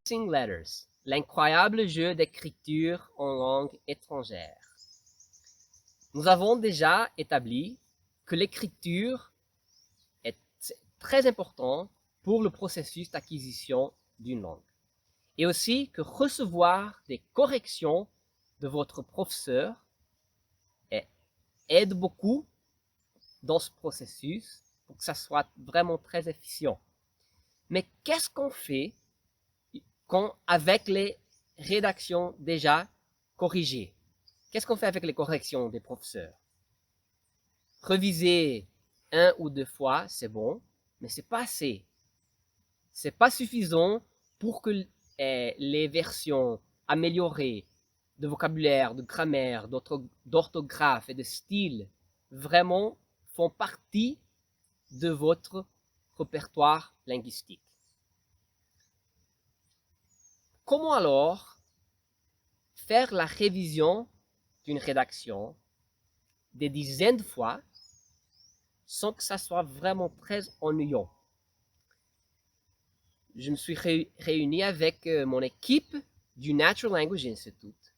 Racing Letters, l'incroyable jeu d'écriture en langue étrangère. Nous avons déjà établi que l'écriture est très importante pour le processus d'acquisition d'une langue. Et aussi que recevoir des corrections de votre professeur aide beaucoup dans ce processus pour que ça soit vraiment très efficient. Mais qu'est-ce qu'on fait avec les rédactions déjà corrigées? Qu'est-ce qu'on fait avec les corrections des professeurs? Reviser 1 ou 2 fois, c'est bon, mais c'est pas assez. C'est pas suffisant pour que les versions améliorées de vocabulaire, de grammaire, d'orthographe et de style vraiment font partie de votre répertoire linguistique. Comment alors faire la révision d'une rédaction des dizaines de fois sans que ça soit vraiment très ennuyant? Je me suis réuni avec mon équipe du Natural Language Institute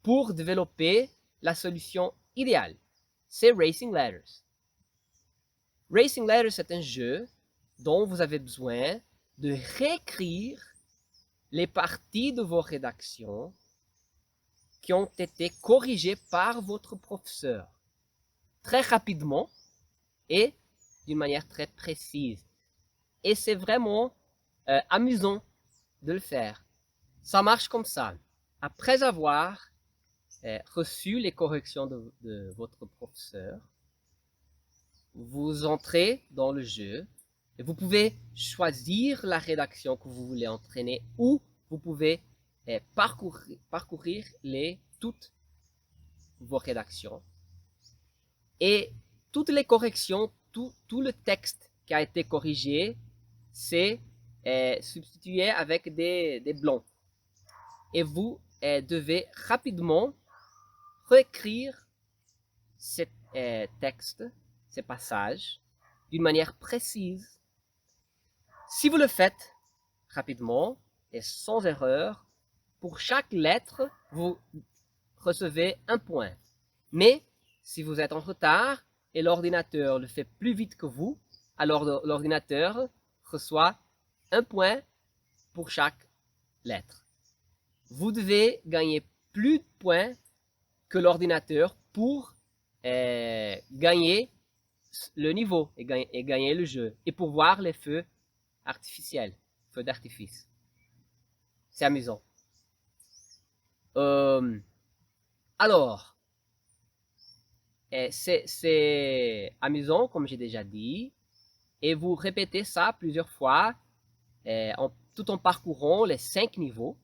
pour développer la solution idéale. C'est Racing Letters. Racing Letters, c'est un jeu dont vous avez besoin de réécrire les parties de vos rédactions qui ont été corrigées par votre professeur très rapidement et d'une manière très précise. Et c'est vraiment amusant de le faire. Ça marche comme ça. Après avoir reçu les corrections de votre professeur, vous entrez dans le jeu et vous pouvez choisir la rédaction que vous voulez entraîner ou vous pouvez parcourir toutes vos rédactions. Et toutes les corrections, tout le texte qui a été corrigé, c'est substitué avec des blancs. Et vous devez rapidement réécrire ces textes, ces passages, d'une manière précise. Si vous le faites rapidement et sans erreur, pour chaque lettre, vous recevez 1 point. Mais si vous êtes en retard et l'ordinateur le fait plus vite que vous, alors l'ordinateur reçoit 1 point pour chaque lettre. Vous devez gagner plus de points que l'ordinateur pour gagner le niveau et gagner le jeu et pour voir les feux artificiels, feux d'artifice. C'est amusant. Alors, c'est amusant, comme j'ai déjà dit, et vous répétez ça plusieurs fois, tout en parcourant les 5 niveaux.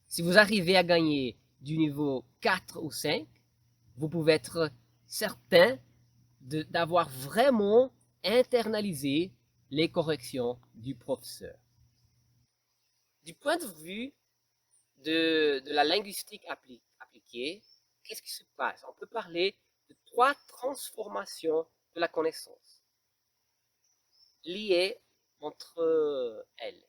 Si vous arrivez à gagner du niveau 4 ou 5, vous pouvez être certain d'avoir vraiment internalisé les corrections du professeur. Du point de vue de la linguistique appliquée, qu'est-ce qui se passe? On peut parler de 3 transformations de la connaissance liées entre elles.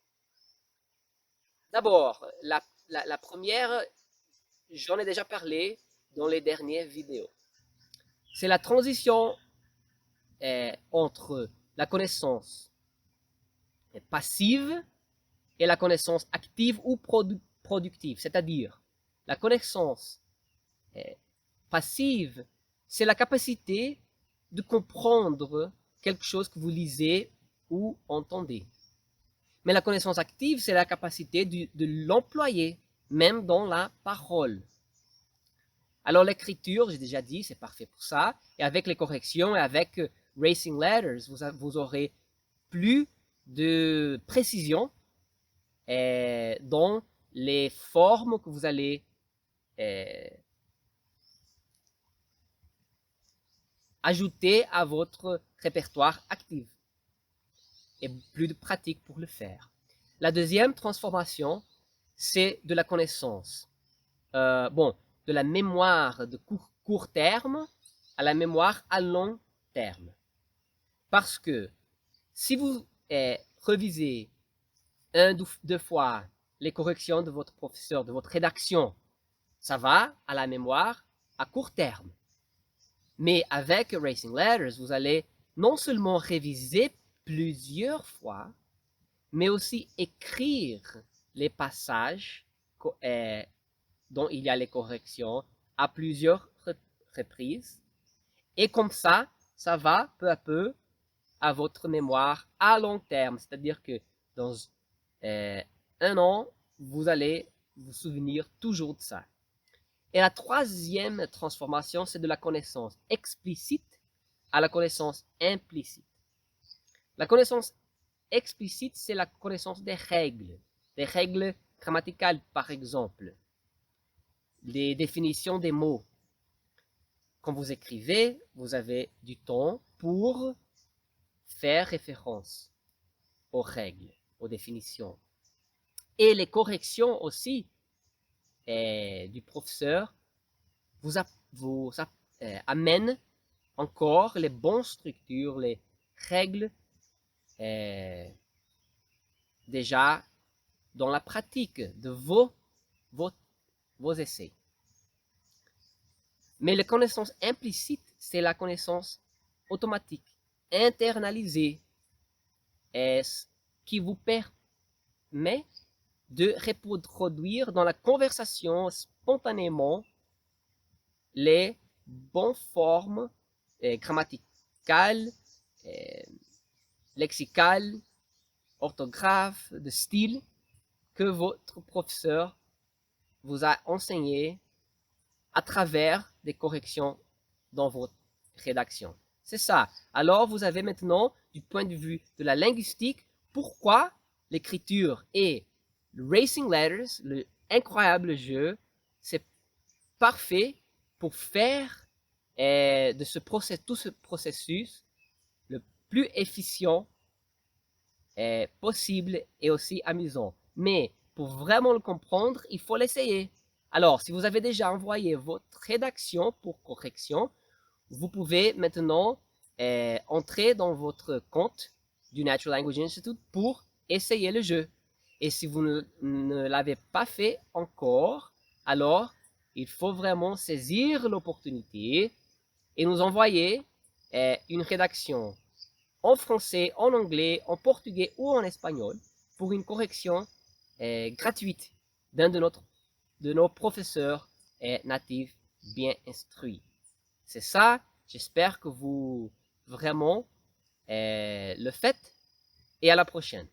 D'abord, la première, j'en ai déjà parlé dans les dernières vidéos. C'est la transition entre la connaissance passive et la connaissance active ou productive. C'est-à-dire, la connaissance passive, c'est la capacité de comprendre quelque chose que vous lisez ou entendez. Mais la connaissance active, c'est la capacité de l'employer, même dans la parole. Alors l'écriture, j'ai déjà dit, c'est parfait pour ça. Et avec les corrections et avec Racing Letters, vous aurez plus de précision dans les formes que vous allez ajouter à votre répertoire actif. Et plus de pratique pour le faire. La deuxième transformation, c'est de la connaissance. De la mémoire de court terme à la mémoire à long terme. Parce que si vous revisez 1 ou 2 fois les corrections de votre professeur, de votre rédaction. Ça va à la mémoire à court terme. Mais avec Erasing Letters, vous allez non seulement réviser plusieurs fois, mais aussi écrire les passages dont il y a les corrections à plusieurs reprises. Et comme ça va peu à peu à votre mémoire à long terme. C'est-à-dire que dans un an, vous allez vous souvenir toujours de ça. Et la troisième transformation, c'est de la connaissance explicite à la connaissance implicite. La connaissance explicite, c'est la connaissance des règles grammaticales, par exemple, les définitions des mots. Quand vous écrivez, vous avez du temps pour faire référence aux règles, aux définitions. Et les corrections aussi du professeur vous amènent encore les bonnes structures, les règles déjà dans la pratique de vos essais. Mais la connaissance implicite, c'est la connaissance automatique, internalisée, qui vous permet de reproduire dans la conversation spontanément les bonnes formes grammaticales, lexicales, orthographes, de style que votre professeur vous a enseigné à travers des corrections dans votre rédaction. C'est ça. Alors, vous avez maintenant, du point de vue de la linguistique, pourquoi l'écriture et le Erasing Letters, le incroyable jeu, c'est parfait pour faire de tout ce processus le plus efficient possible et aussi amusant. Mais pour vraiment le comprendre, il faut l'essayer. Alors, si vous avez déjà envoyé votre rédaction pour correction, vous pouvez maintenant entrer dans votre compte du Natural Language Institute pour essayer le jeu. Et si vous ne l'avez pas fait encore, alors il faut vraiment saisir l'opportunité et nous envoyer une rédaction en français, en anglais, en portugais ou en espagnol pour une correction gratuite d'un de nos professeurs natifs bien instruits. C'est ça, j'espère que vous vraiment le faites et à la prochaine.